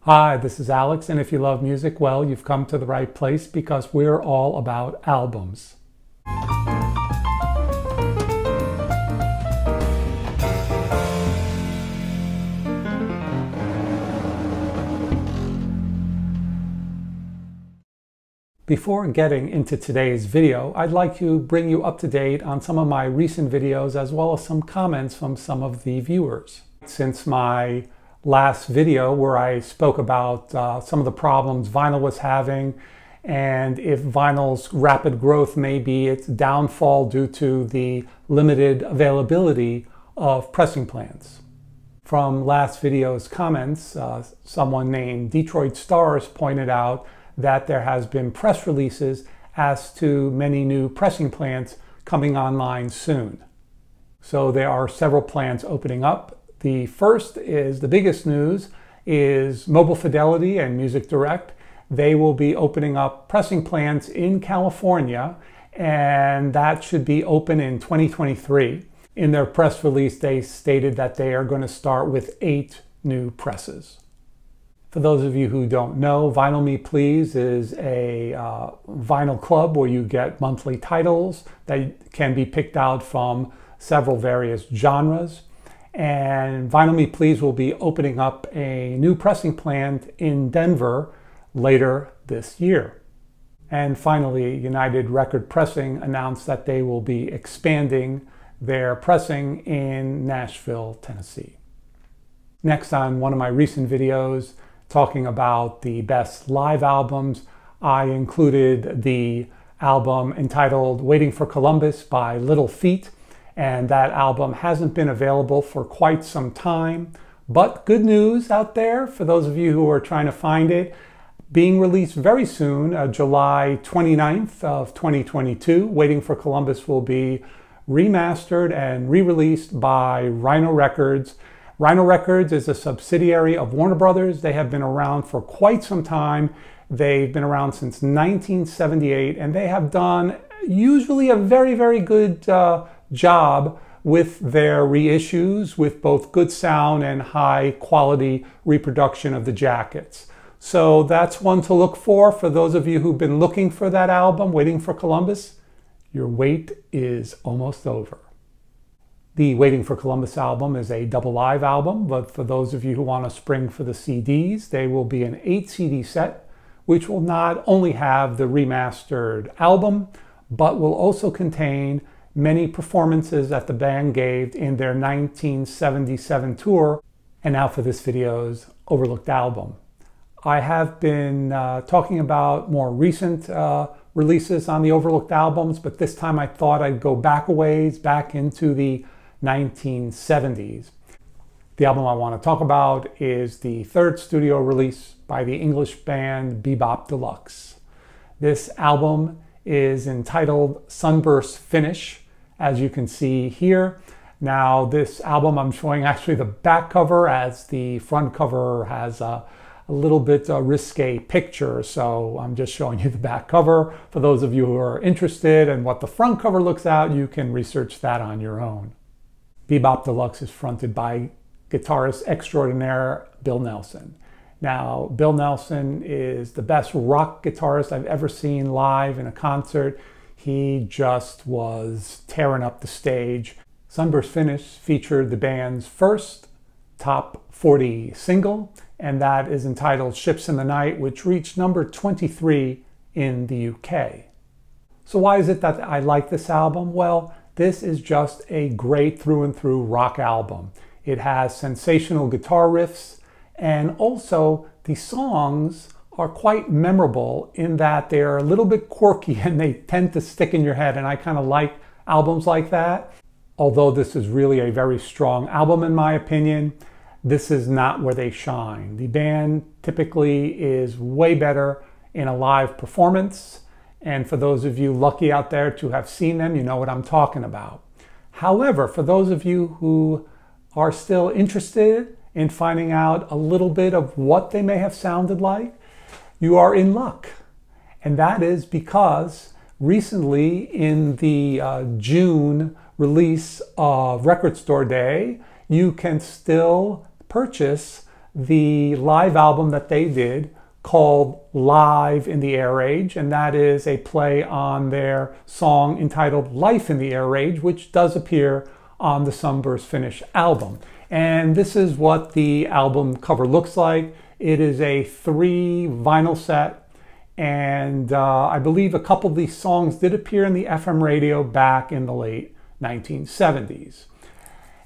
Hi, this is Alex, and if you love music, well, you've come to the right place because we're all about albums. Before getting into today's video, I'd like to bring you up to date on some of my recent videos as well as some comments from some of the viewers. Since my last video where I spoke about some of the problems vinyl was having and if vinyl's rapid growth may be its downfall due to the limited availability of pressing plants. From last video's comments, someone named Detroit Stars pointed out that there has been press releases as to many new pressing plants coming online soon. So there are several plants opening up. The first is, the biggest news, is Mobile Fidelity and Music Direct. They will be opening up pressing plants in California, and that should be open in 2023. In their press release, they stated that they are going to start with 8 new presses. For those of you who don't know, Vinyl Me Please is a vinyl club where you get monthly titles that can be picked out from several various genres. And Vinyl Me Please will be opening up a new pressing plant in Denver later this year. And finally, United Record Pressing announced that they will be expanding their pressing in Nashville, Tennessee. Next, on one of my recent videos talking about the best live albums, I included the album entitled Waiting for Columbus by Little Feat. And that album hasn't been available for quite some time, but good news out there for those of you who are trying to find it. Being released very soon, July 29th of 2022, Waiting for Columbus will be remastered and re-released by Rhino Records. Rhino Records is a subsidiary of Warner Brothers. They have been around for quite some time. They've been around since 1978, and they have done usually a very, very good job with their reissues with both good sound and high quality reproduction of the jackets. So that's one to look for those of you who've been looking for that album, Waiting for Columbus. Your wait is almost over. The Waiting for Columbus album is a double live album, but for those of you who want to spring for the CDs, they will be an 8 CD set, which will not only have the remastered album, but will also contain many performances that the band gave in their 1977 tour, and now for this video's Overlooked album. I have been talking about more recent releases on the Overlooked albums, but this time I thought I'd go back a ways, back into the 1970s. The album I want to talk about is the third studio release by the English band Bebop Deluxe. This album is entitled Sunburst Finish, as you can see here. Now this album, I'm showing actually the back cover, as the front cover has a little bit risque picture, so I'm just showing you the back cover. For those of you who are interested in what the front cover looks out, you can research that on your own. Bebop Deluxe is fronted by guitarist extraordinaire Bill Nelson. Now, Bill Nelson is the best rock guitarist I've ever seen live in a concert. He just was tearing up the stage. Sunburst Finish featured the band's first top 40 single, and that is entitled Ships in the Night, which reached number 23 in the UK. So why is it that I like this album? Well, this is just a great through and through rock album. It has sensational guitar riffs, and also the songs are quite memorable in that they're a little bit quirky and they tend to stick in your head, and I kind of like albums like that. Although this is really a very strong album in my opinion, this is not where they shine. The band typically is way better in a live performance, and for those of you lucky out there to have seen them, you know what I'm talking about. However, for those of you who are still interested in finding out a little bit of what they may have sounded like, you are in luck. And that is because recently in the June release of Record Store Day, you can still purchase the live album that they did called Live in the Air Age, and that is a play on their song entitled Life in the Air Age, which does appear on the Sunburst Finish album. And this is what the album cover looks like. It is a 3 vinyl set, and I believe a couple of these songs did appear in the FM radio back in the late 1970s.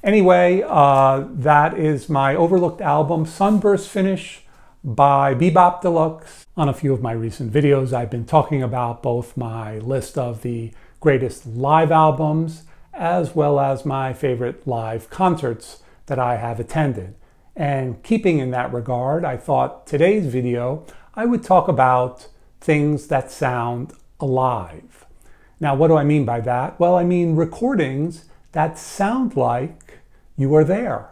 Anyway, that is my overlooked album, Sunburst Finish by Bebop Deluxe. On a few of my recent videos, I've been talking about both my list of the greatest live albums as well as my favorite live concerts that I have attended. And keeping in that regard, I thought today's video I would talk about things that sound alive. Now, what do I mean by that? Well, I mean recordings that sound like you were there.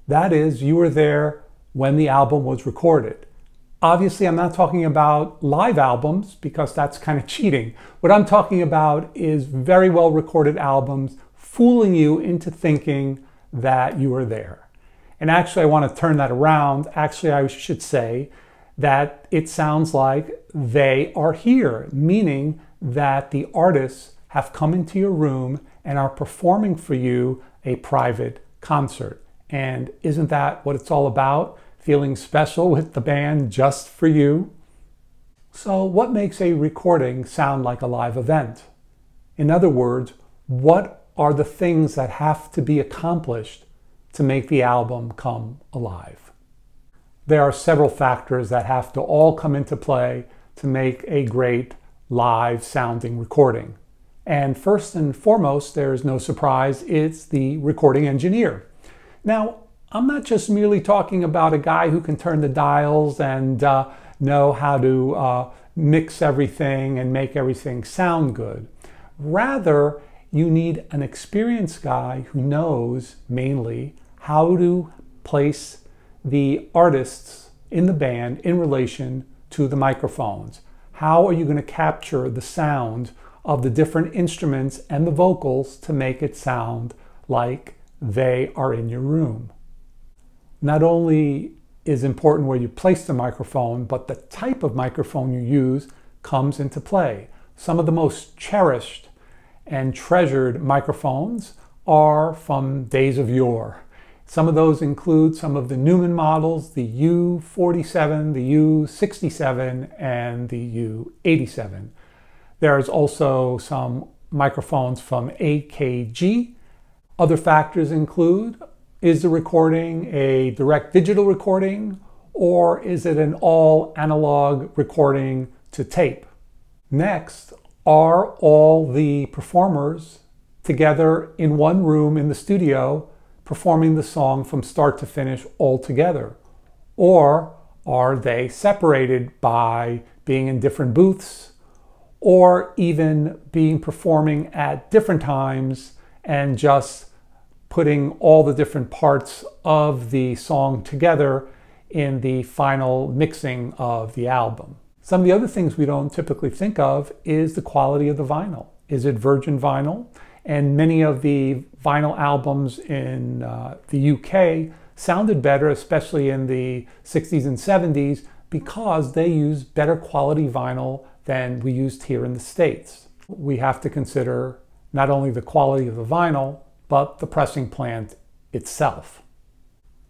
That is, you were there when the album was recorded. Obviously, I'm not talking about live albums because that's kind of cheating. What I'm talking about is very well recorded albums fooling you into thinking that you were there. And actually, I want to turn that around. Actually, I should say that it sounds like they are here, meaning that the artists have come into your room and are performing for you a private concert. And isn't that what it's all about? Feeling special with the band just for you? So what makes a recording sound like a live event? In other words, what are the things that have to be accomplished to make the album come alive? There are several factors that have to all come into play to make a great live sounding recording. And first and foremost, there is no surprise, it's the recording engineer. Now, I'm not just merely talking about a guy who can turn the dials and know how to mix everything and make everything sound good. Rather, you need an experienced guy who knows mainly how to place the artists in the band in relation to the microphones. How are you going to capture the sound of the different instruments and the vocals to make it sound like they are in your room? Not only is important where you place the microphone, but the type of microphone you use comes into play. Some of the most cherished and treasured microphones are from days of yore. Some of those include some of the Newman models, the U47, the U67, and the U87. There's also some microphones from AKG. Other factors include, is the recording a direct digital recording, or is it an all analog recording to tape? Next, are all the performers together in one room in the studio performing the song from start to finish all together? Or are they separated by being in different booths, or even performing at different times and just putting all the different parts of the song together in the final mixing of the album? Some of the other things we don't typically think of is the quality of the vinyl. Is it virgin vinyl? And many of the vinyl albums in the UK sounded better, especially in the 60s and 70s, because they use better quality vinyl than we used here in the States. We have to consider not only the quality of the vinyl, but the pressing plant itself.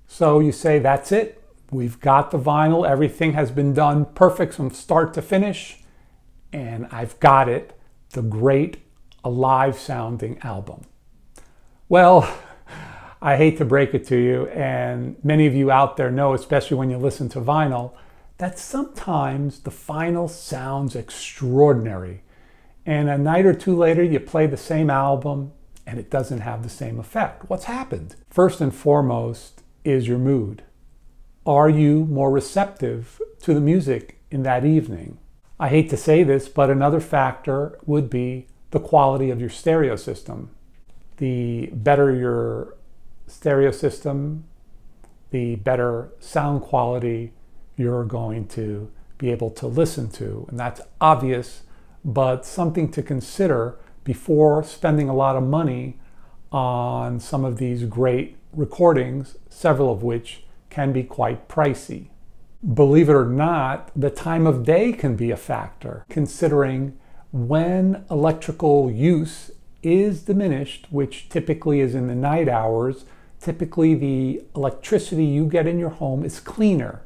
So you say, that's it. We've got the vinyl. Everything has been done perfect from start to finish. And I've got it. The great alive sounding album. Well, I hate to break it to you, and many of you out there know, especially when you listen to vinyl, that sometimes the vinyl sounds extraordinary. And a night or two later, you play the same album and it doesn't have the same effect. What's happened? First and foremost is your mood. Are you more receptive to the music in that evening? I hate to say this, but another factor would be the quality of your stereo system. The better your stereo system, the better sound quality you're going to be able to listen to. And that's obvious, but something to consider before spending a lot of money on some of these great recordings, several of which can be quite pricey. Believe it or not, the time of day can be a factor, considering when electrical use is diminished, which typically is in the night hours. Typically the electricity you get in your home is cleaner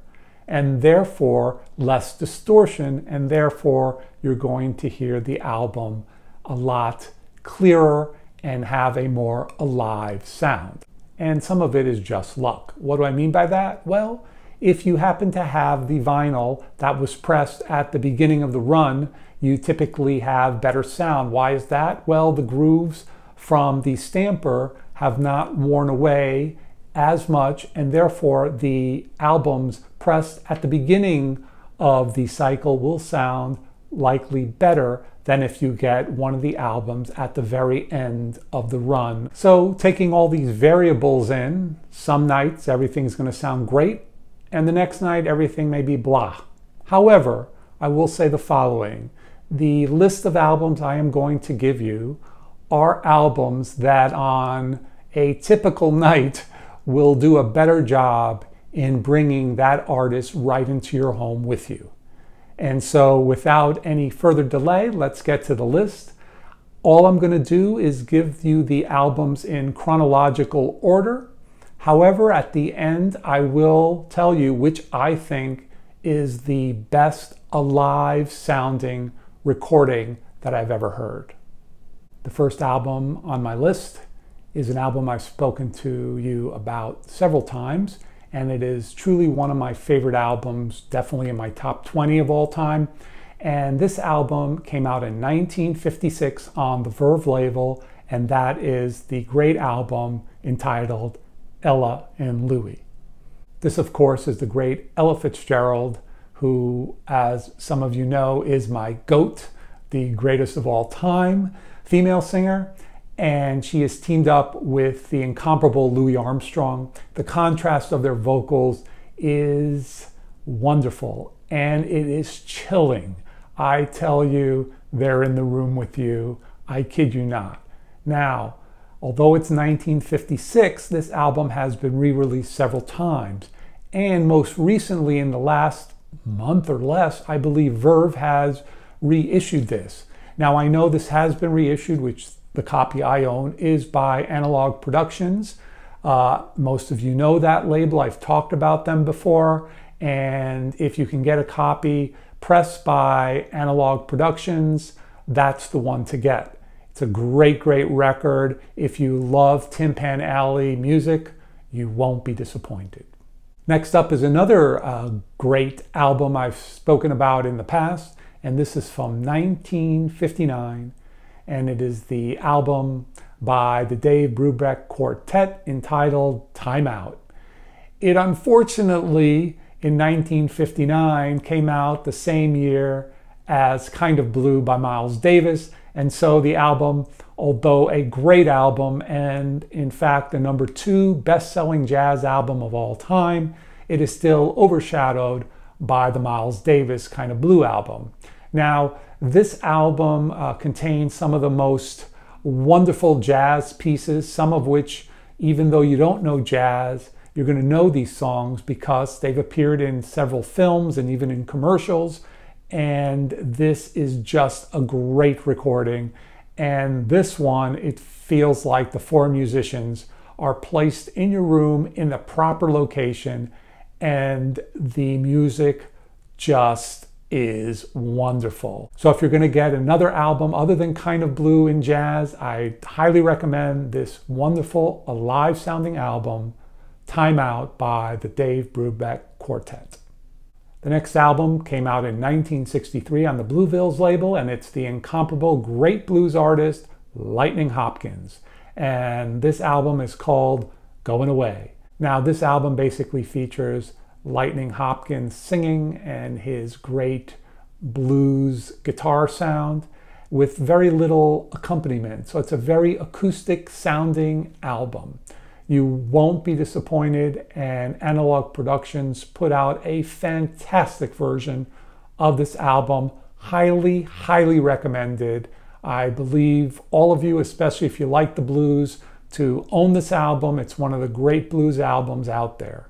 and therefore less distortion, and therefore you're going to hear the album a lot clearer and have a more alive sound. And some of it is just luck. What do I mean by that? Well, if you happen to have the vinyl that was pressed at the beginning of the run, you typically have better sound. Why is that? Well, the grooves from the stamper have not worn away as much, and therefore the albums pressed at the beginning of the cycle will sound likely better than if you get one of the albums at the very end of the run. So taking all these variables in, some nights everything's going to sound great, and the next night everything may be blah. However, I will say the following. The list of albums I am going to give you are albums that on a typical night will do a better job in bringing that artist right into your home with you. And so without any further delay, let's get to the list. All I'm going to do is give you the albums in chronological order. However, at the end, I will tell you which I think is the best alive sounding recording that I've ever heard. The first album on my list is an album I've spoken to you about several times, and it is truly one of my favorite albums, definitely in my top 20 of all time. And this album came out in 1956 on the Verve label, and that is the great album entitled Ella and Louie. This, of course, is the great Ella Fitzgerald, who, as some of you know, is my GOAT, the greatest of all time female singer. And she is teamed up with the incomparable Louis Armstrong. The contrast of their vocals is wonderful, and it is chilling. I tell you, they're in the room with you. I kid you not. Now, although it's 1956, this album has been re-released several times. And most recently, in the last month or less, I believe Verve has reissued this. Now, I know this has been reissued, which the copy I own is by Analog Productions. Most of you know that label. I've talked about them before. And if you can get a copy pressed by Analog Productions, that's the one to get. It's a great, great record. If you love Tin Pan Alley music, you won't be disappointed. Next up is another great album I've spoken about in the past, and this is from 1959, and it is the album by the Dave Brubeck Quartet entitled Time Out. It unfortunately, in 1959, came out the same year as Kind of Blue by Miles Davis, and so the album, although a great album and in fact the #2 best-selling jazz album of all time, it is still overshadowed by the Miles Davis Kind of Blue album. Now, this album contains some of the most wonderful jazz pieces, some of which, even though you don't know jazz, you're going to know these songs because they've appeared in several films and even in commercials. And this is just a great recording. And this one, it feels like the 4 musicians are placed in your room in the proper location, and the music just is wonderful. So if you're going to get another album other than Kind of Blue in jazz, I highly recommend this wonderful alive sounding album, Time Out by the Dave Brubeck Quartet. The next album came out in 1963 on the Bluevilles label, and it's the incomparable great blues artist Lightning Hopkins. And this album is called Going Away. Now, this album basically features Lightning Hopkins singing and his great blues guitar sound with very little accompaniment. So it's a very acoustic sounding album. You won't be disappointed, and Analog Productions put out a fantastic version of this album. Highly, highly recommended. I believe all of you, especially if you like the blues, to own this album. It's one of the great blues albums out there.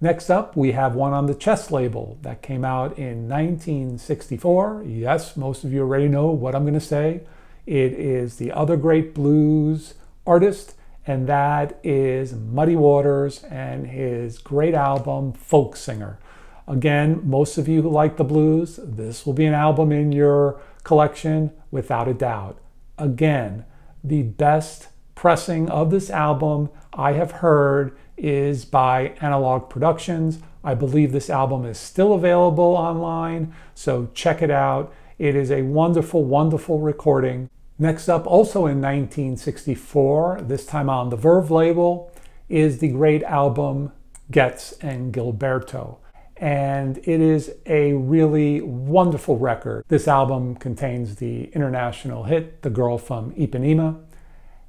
Next up, we have one on the Chess label that came out in 1964. Yes, most of you already know what I'm going to say. It is the other great blues artist, and that is Muddy Waters and his great album, Folk Singer. Again, most of you who like the blues, this will be an album in your collection without a doubt. Again, the best pressing of this album I have heard is by Analog Productions. I believe this album is still available online, so check it out. It is a wonderful, wonderful recording. Next up, also in 1964, this time on the Verve label, is the great album Getz and Gilberto. And it is a really wonderful record. This album contains the international hit, The Girl from Ipanema.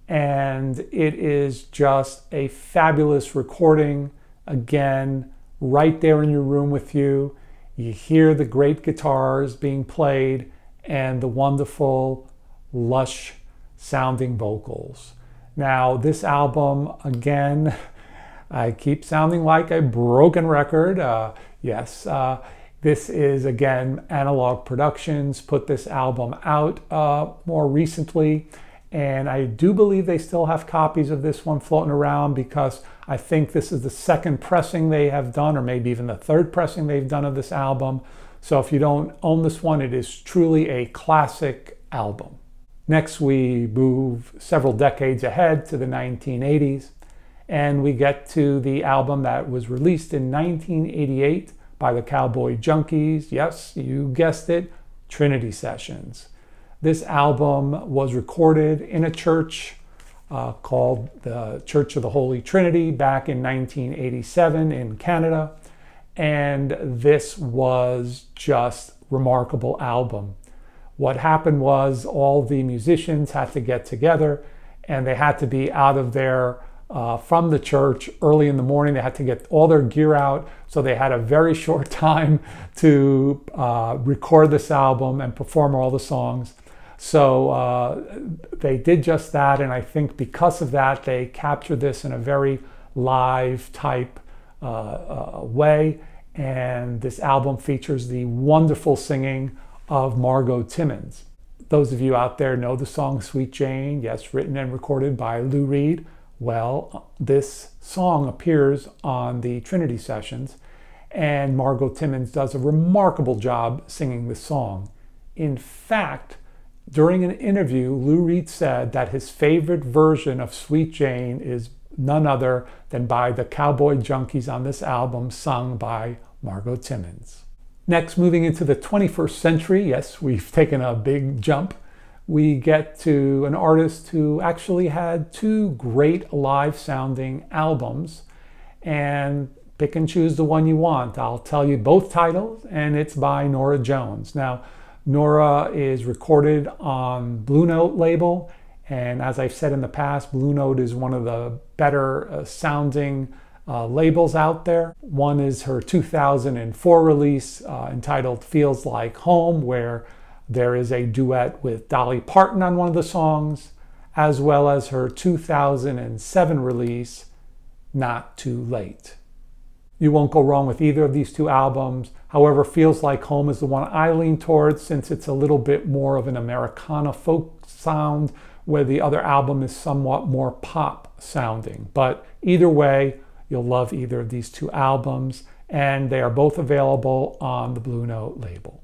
And it is just a fabulous recording. Again, right there in your room with you. You hear the great guitars being played and the wonderful, lush sounding vocals. Now, this album, again, I keep sounding like a broken record. Yes, this is, again, Analog Productions put this album out more recently. And I do believe they still have copies of this one floating around, because I think this is the second pressing they have done, or maybe even the third pressing they've done of this album. So if you don't own this one, it is truly a classic album. Next, we move several decades ahead to the 1980s, and we get to the album that was released in 1988 by the Cowboy Junkies. Yes, you guessed it, Trinity Sessions. This album was recorded in a church called the Church of the Holy Trinity back in 1987 in Canada. And this was just a remarkable album. What happened was all the musicians had to get together, and they had to be out of there from the church early in the morning. They had to get all their gear out. So they had a very short time to record this album and perform all the songs. So they did just that, and I think because of that, they captured this in a very live type way. And this album features the wonderful singing of Margot Timmons. Those of you out there know the song Sweet Jane, yes, written and recorded by Lou Reed. Well, this song appears on the Trinity Sessions, and Margot Timmons does a remarkable job singing the song. In fact, during an interview, Lou Reed said that his favorite version of Sweet Jane is none other than by the Cowboy Junkies on this album, sung by Margot Timmons. Next, moving into the 21st century, yes, we've taken a big jump. We get to an artist who actually had two great live sounding albums, and pick and choose the one you want. I'll tell you both titles, and it's by Norah Jones. Now, Norah is recorded on Blue Note label, and as I've said in the past, Blue Note is one of the better sounding labels out there. One is her 2004 release entitled Feels Like Home, where there is a duet with Dolly Parton on one of the songs, as well as her 2007 release, Not Too Late. You won't go wrong with either of these two albums. However, Feels Like Home is the one I lean towards, since it's a little bit more of an Americana folk sound, where the other album is somewhat more pop sounding. But either way, you'll love either of these two albums, and they are both available on the Blue Note label.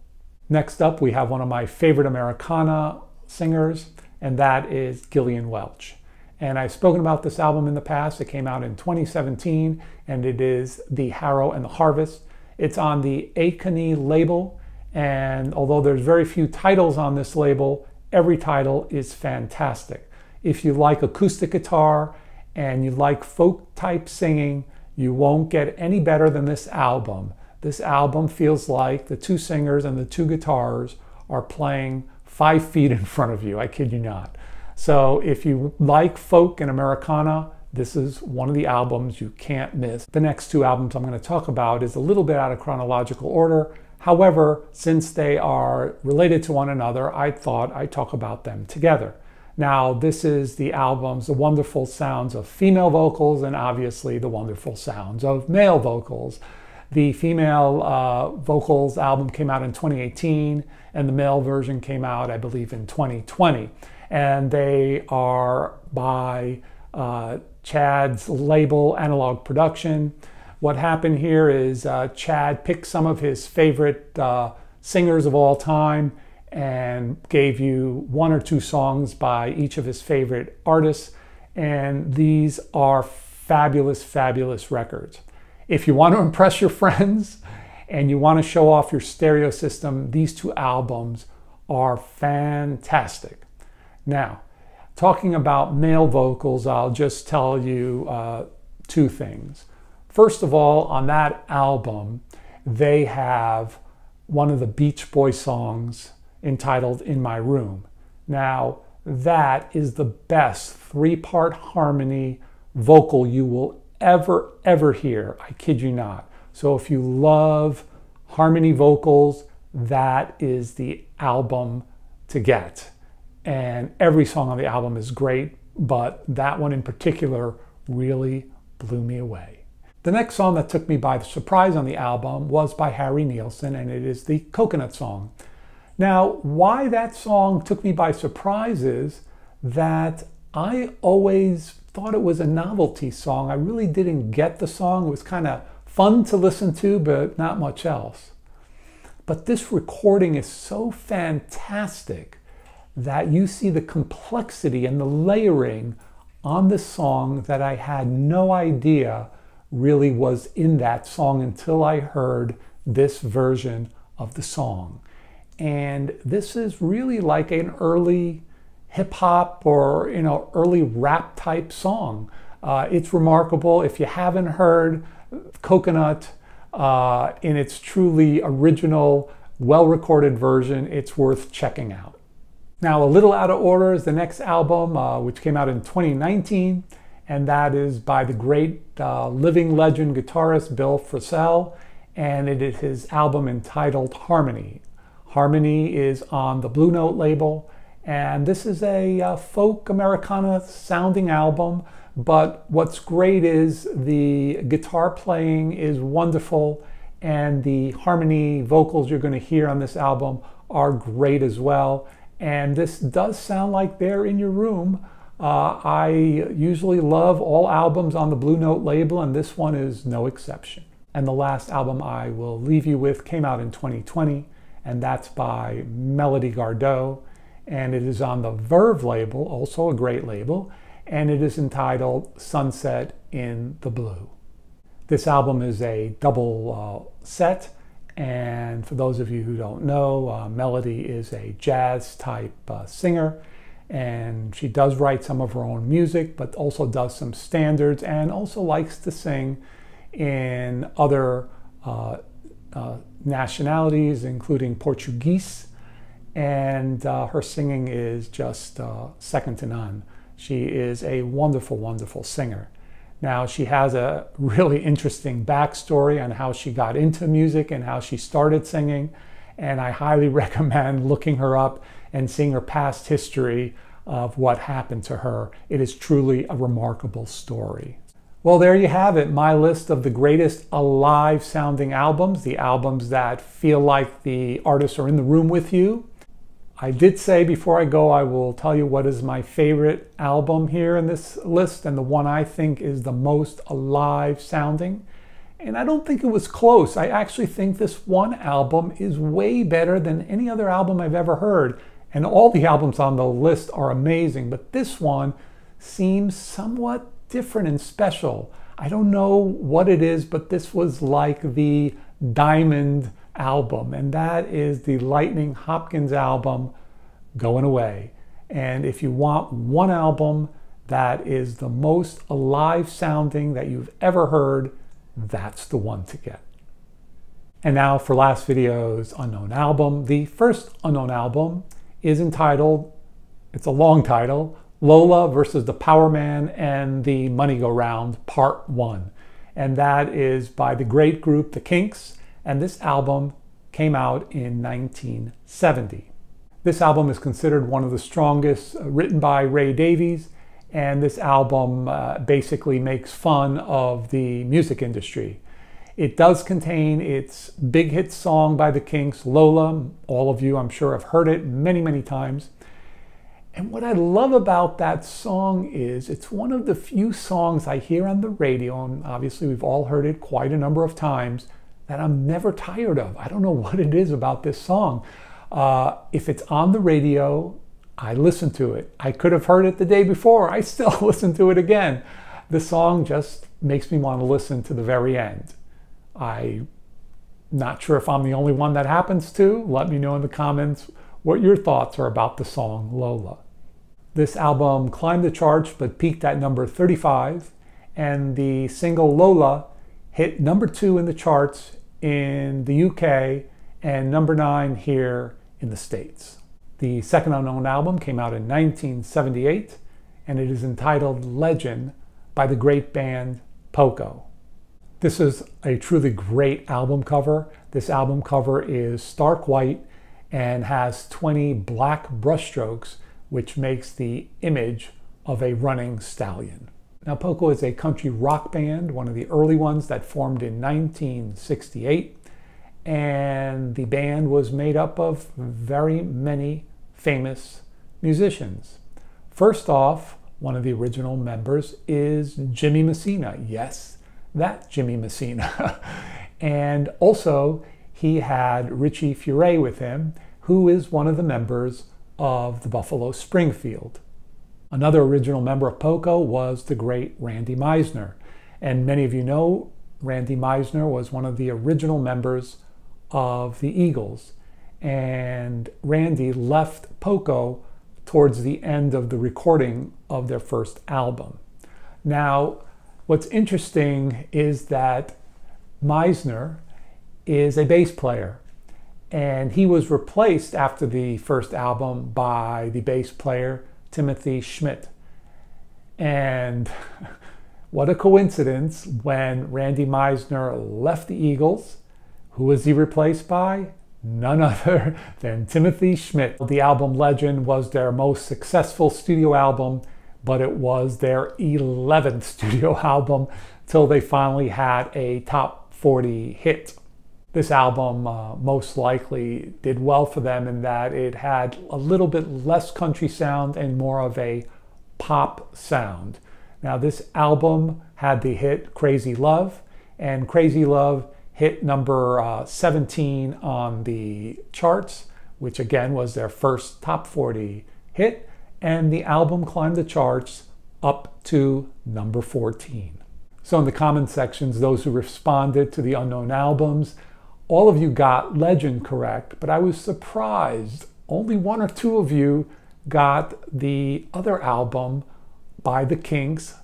Next up, we have one of my favorite Americana singers, and that is Gillian Welch. And I've spoken about this album in the past. It came out in 2017, and it is The Harrow and the Harvest. It's on the Akane label, and although there's very few titles on this label, every title is fantastic. If you like acoustic guitar and you like folk type singing, you won't get any better than this album. This album feels like the two singers and the two guitars are playing 5 feet in front of you. I kid you not. So if you like folk and Americana, this is one of the albums you can't miss. The next two albums I'm going to talk about is a little bit out of chronological order. However, since they are related to one another, I thought I'd talk about them together. Now, this is the album's The Wonderful Sounds of Female Vocals and obviously The Wonderful Sounds of Male Vocals. The female vocals album came out in 2018 and the male version came out, I believe, in 2020. And they are by Chad's label, Analog Production. What happened here is Chad picked some of his favorite singers of all time and gave you 1 or 2 songs by each of his favorite artists. And these are fabulous, fabulous records. If you want to impress your friends and you want to show off your stereo system, these 2 albums are fantastic. Now, talking about male vocals, I'll just tell you 2 things. First of all, on that album, they have one of the Beach Boys songs entitled In My Room. Now, that is the best 3-part harmony vocal you will ever hear. I kid you not. So if you love harmony vocals, that is the album to get. And every song on the album is great, but that one in particular really blew me away. The next song that took me by surprise on the album was by Harry Nilsson, and it is the Coconut Song. Now, why that song took me by surprise is that I always thought it was a novelty song. I really didn't get the song. It was kind of fun to listen to, but not much else. But this recording is so fantastic that you see the complexity and the layering on the song that I had no idea really was in that song until I heard this version of the song. And this is really like an early hip-hop or early rap type song. It's remarkable. If you haven't heard Coconut in its truly original, well-recorded version, it's worth checking out. Now, a little out of order is the next album, which came out in 2019, and that is by the great living legend guitarist Bill Frisell, and it is his album entitled Harmony. Harmony is on the Blue Note label, and this is a folk Americana sounding album, but what's great is the guitar playing is wonderful, and the harmony vocals you're going to hear on this album are great as well. And this does sound like they're in your room. I usually love all albums on the Blue Note label, and this one is no exception. And the last album I will leave you with came out in 2020, and that's by Melody Gardot, and it is on the Verve label, also a great label, and it is entitled Sunset in the Blue. This album is a double set, and for those of you who don't know, Melody is a jazz type singer, and she does write some of her own music, but also does some standards and also likes to sing in other nationalities, including Portuguese, and her singing is just second to none. She is a wonderful, wonderful singer. Now, she has a really interesting backstory on how she got into music and how she started singing, and I highly recommend looking her up and seeing her past history of what happened to her. It is truly a remarkable story. Well, there you have it, my list of the greatest alive sounding albums, the albums that feel like the artists are in the room with you. I did say before I go, I will tell you what is my favorite album here in this list, and the one I think is the most alive sounding. And I don't think it was close. I actually think this one album is way better than any other album I've ever heard. And all the albums on the list are amazing, but this one seems somewhat different and special. I don't know what it is, but this was like the diamond album, and that is the Lightning Hopkins album, Going Away. And if you want one album that is the most alive sounding that you've ever heard, that's the one to get. And now for last video's unknown album. The first unknown album is entitled, it's a long title, Lola versus the Power Man and the Money Go Round Part 1. And that is by the great group The Kinks, and this album came out in 1970. This album is considered one of the strongest written by Ray Davies, and this album basically makes fun of the music industry. It does contain its big hit song by the Kinks, Lola. All of you, I'm sure, have heard it many, many times. And what I love about that song is it's one of the few songs I hear on the radio, and obviously we've all heard it quite a number of times, that I'm never tired of. I don't know what it is about this song. If it's on the radio, I listen to it. I could have heard it the day before. I still listen to it again. The song just makes me want to listen to the very end. I'm not sure if I'm the only one that happens to. Let me know in the comments what your thoughts are about the song Lola. This album climbed the charts but peaked at number 35, and the single Lola hit number 2 in the charts in the UK and number 9 here in the States. The Second Unknown album came out in 1978, and it is entitled Legend by the great band Poco. This is a truly great album cover. This album cover is stark white and has 20 black brushstrokes, which makes the image of a running stallion. Now, Poco is a country rock band, one of the early ones that formed in 1968, and the band was made up of very many famous musicians. First off, one of the original members is Jimmy Messina. Yes, that Jimmy Messina. And also, he had Richie Furay with him, who is one of the members of the Buffalo Springfield. Another original member of Poco was the great Randy Meisner. And many of you know Randy Meisner was one of the original members of the Eagles. And Randy left Poco towards the end of the recording of their first album. Now, what's interesting is that Meisner is a bass player. And he was replaced after the first album by the bass player Timothy Schmidt. And what a coincidence, when Randy Meisner left the Eagles, who was he replaced by? None other than Timothy Schmidt. The album Legend was their most successful studio album, but it was their 11th studio album till they finally had a top 40 hit. This album most likely did well for them in that it had a little bit less country sound and more of a pop sound. Now, this album had the hit Crazy Love, and Crazy Love hit number 17 on the charts, which again was their first top 40 hit, and the album climbed the charts up to number 14. So in the comment sections, those who responded to the unknown albums, all of you got Legend correct, but I was surprised. Only 1 or 2 of you got the other album by the Kinks,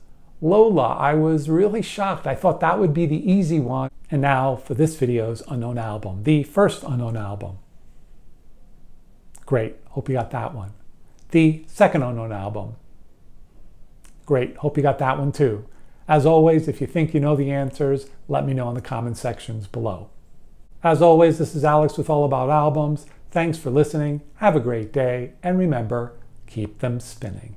Lola. I was really shocked. I thought that would be the easy one. And now for this video's unknown album, the first unknown album. Great, hope you got that one. The second unknown album. Great, hope you got that one too. As always, if you think you know the answers, let me know in the comment sections below. As always, this is Alex with All About Albums. Thanks for listening, have a great day, and remember, keep them spinning.